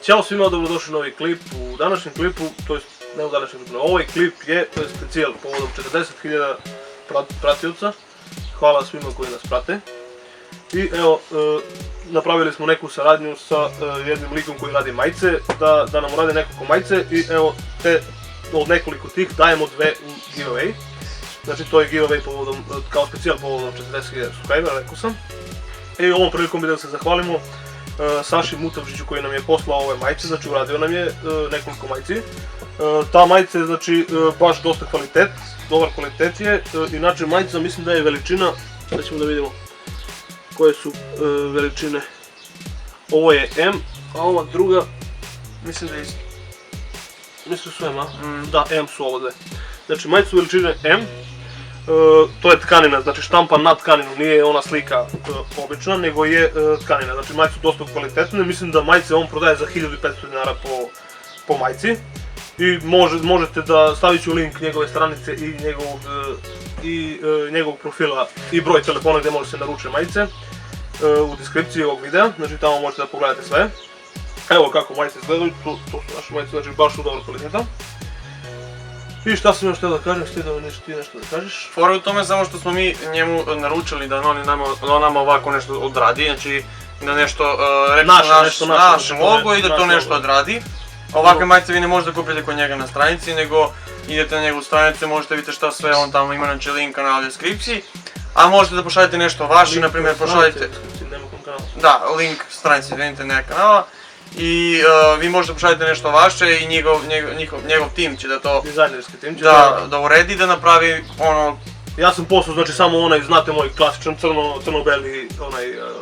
Ćao svima, dobrodošli u novi klip. U današnjem klipu, to jest ne u današnjem klipu, ovaj klip je specijal povodom 40.000 pratioca. Hvala svima koji nas prate. I evo, napravili smo neku saradnju sa jednim likom koji radi majice, da nam urade nekoliko majice i evo, od nekoliko tih dajemo dve u giveaway. Znači to je giveaway kao specijal povodom 40.000 subscribera, rekao sam. I ovom prilikom bi da se zahvalimo Saši Mutavžiću koji nam je poslao ove majice, znači uradio nam je nekoliko majici. Ta majica je znači baš dosta kvalitet, dobar kvalitet je, inače majica mislim da je veličina, sad ćemo da vidimo koje su veličine. Ovo je M, a ova druga, mislim da je isto. Mislim da su M, a? Da, M su ovo dve. Znači majica su veličine M, to je tkanina, znači štampa na tkaninu, nije ona slika obična, nego je tkanina, znači majice su dosta kvalitetne, mislim da majice on prodaje za 1500 dinara po majici. I možete da stavit ću link njegove stranice i njegovog profila i broj telefona gdje može se naruče majice u deskripciji ovog videa, znači tamo možete da pogledate sve. Evo kako majice izgledaju, to su naše majice, znači baš su dobro kvaliteta. I šta sam još htio da kažem, ti nešto da kažeš? Fora u tome samo što smo mi njemu naručili da on nama ovako nešto odradi, znači da nešto reče naš logo i da to nešto odradi. Ovakve majice vi ne možete kupiti kod njega na stranici, nego idete na njegovu stranicu i možete vidjeti šta sve on tamo ima, znači link na deskripciji. A možete da pošaljete nešto vaše, na primjer pošaljete... Da, link stranici internet kanala. I vi možete pošaljete nešto vaše i njegov tim će da to... Dizajnerski tim će da uredi, da napravi ono... Ja sam poslao znači samo onaj, znate moj klasičan crno-beli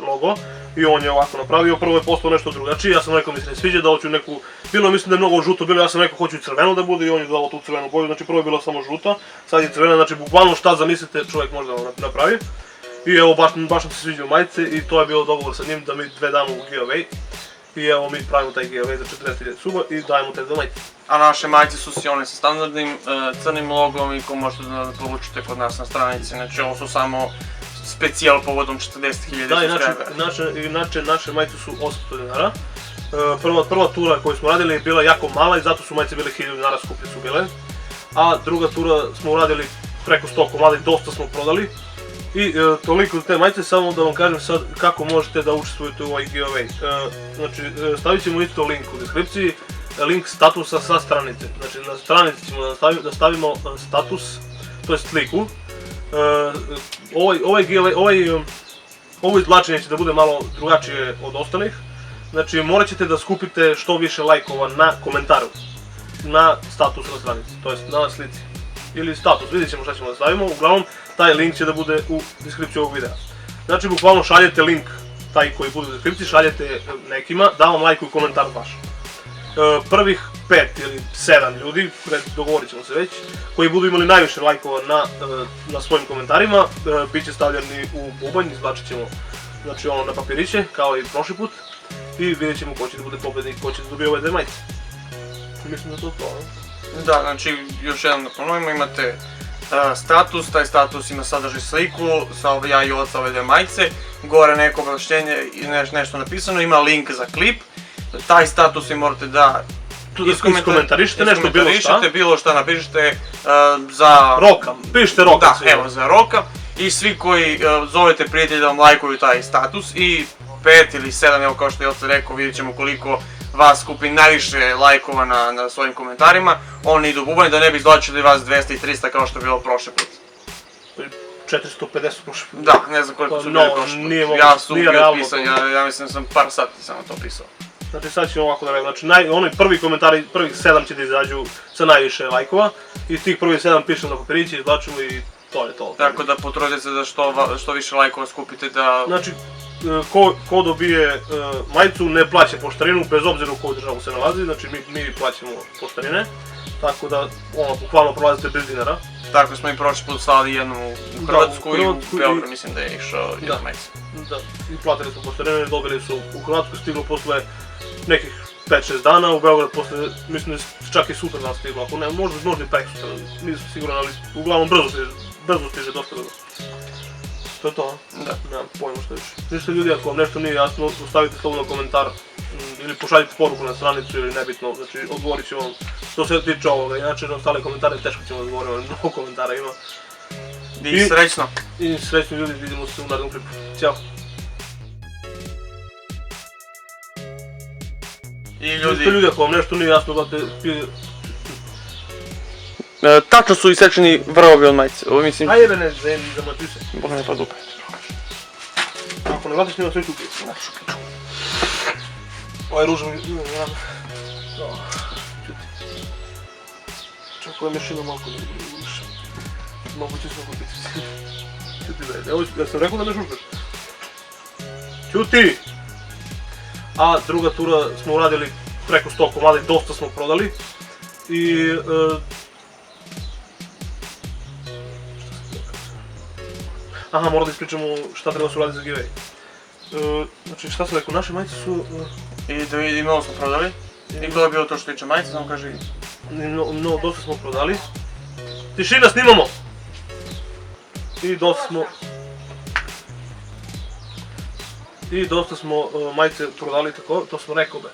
logo. I on je ovako napravio, prvo je poslao nešto drugačije, ja sam rekao mi se ne sviđa da hoću neku, bilo mislim da je mnogo žuto bilo, ja sam rekao hoću i crveno da bude i on je dao tu crvenu boju, znači prvo je bilo samo žuta, sad je crvena, znači bukvalno šta zamislite čovjek može da napravi. I evo baš nam se sviđaju majice i to je bilo dogovor sa njim da mi dve damo u giveaway. I evo mi pravimo taj giveaway za 40.000 suba i dajemo te dve majice. A naše majice su si one sa standardnim crnim logom i ko možete da poručite kod nas na stranici, znači ovo su samo specijal povodom 40.000 subscribera. Da, inače naše majice su 800 dinara. Prva tura koju smo radili je bila jako mala i zato su majice bile 1000 dinara, skuplje su bile. A druga tura smo uradili preko 100 komada i dosta smo prodali. I toliko za te majice, samo da vam kažem sad kako možete da učestvujete u ovaj giveaway. Znači stavit ćemo isto link u deskripciji, link statusa sa stranice. Znači na stranici ćemo da stavimo status, to je sliku. Ovo izvlačenje će da bude malo drugačije od ostalih. Znači morat ćete da skupite što više lajkova na komentaru, na statusu na stranici, to jest na slici. Ili status, vidjet ćemo šta ćemo da stavimo, uglavnom taj link će da bude u deskripciji ovog videa. Znači bukvalno šaljete link, taj koji bude u deskripciji, šaljete nekima da vam lajkuju komentar vaš. Prvih 5 ili 7 ljudi, dogovorit ćemo se već, koji budu imali najviše lajkova na svojim komentarima, bit će stavljeni u bubanj, izbačit ćemo znači ono na papiriće, kao i prošli put, i vidjet ćemo ko će da bude pobednik, ko će da dobije ove dve majice. Mislim da je to to, ne? Da, znači još jedan da ponovimo, imate status, taj status ima sadrži sliku sa ja i oca ove dve majice, gore neko obavještenje i nešto napisano, ima link za klip. Taj status vi morate da iskomentarišete nešto, bilo šta napišete za... Roka, pišite Roka. Da, evo za Roka. I svi koji zovete prijatelji da vam lajkuju taj status i 5 ili 7, evo kao što je otac rekao, vidjet ćemo koliko vas skupi najviše lajkova na svojim komentarima. Oni idu bubanj da ne bi izlačili vas 200 i 300 kao što je bilo prošle put. 450 prošle put. Da, ne znam koliko su bili prošle put. Ja sam bio pisan, ja mislim da sam par sati samo to pisao. Znači sad ćemo ovako da radimo, znači oni prvi komentari, prvih 7 će da izađu sa najviše lajkova i tih prvih 7 pišemo na papiriće, izvlačimo i to je to. Tako da potrudite se da što više lajkova skupite da... Znači, ko dobije majicu ne plaća poštarinu, bez obzira u koju državu se nalazi, znači mi plaćamo poštarine, tako da bukvalno prolazite bez dinara. Tako smo i prošli put slali jednu u Hrvatsku i u Beograd mislim da je išao jedna majica. Da, i platili smo poštarine, dobili su u Hrvatsku, stiglo posle nekih 5-6 dana, u Beograd posle, mislim da čak i sutra dan stiglo, ako ne, možda i preksutra, nisam siguran, ali uglavnom brzo stiže, dosta brzo. To je to, da. Nemam pojma što više. Ništa ljudi, ako vam nešto nije jasno, ostavite slobodno komentar ili pošaljite poruku na stranicu ili nebitno, znači odgovorit ću vam što se tiče ovoga, inače na ostale komentare teško ćemo odgovoriti, mnogo komentara ima. I srećno! I srećni ljudi, vidimo se u narednom klipu. Ćao! I ljudi, ako vam nešto nije jasno, tačno su isečeni vrhovi od majice, ovo mislim... A jebe ne, zamati se. Bog ne pa dupe. Ako ne vratiš, nema sve čupi. Ovaj ružan mi... Čak ovaj mešina malko ne bude više. Moguće smo kupiti. Čuti bre, evo ja sam rekao da ne šuškaš. Čuti! A druga tura smo uradili preko 100 komada i dosta smo prodali. I... Aha, moram da ispričamo šta treba se uraditi za giveaway. Znači šta sam rekao, naše majice su... I mnogo smo prodali. I to je bilo to što tiče majice, samo kaži... No, dosta smo prodali. Tišina, snimamo! I dosta smo majice prodali tako, to smo rekao be.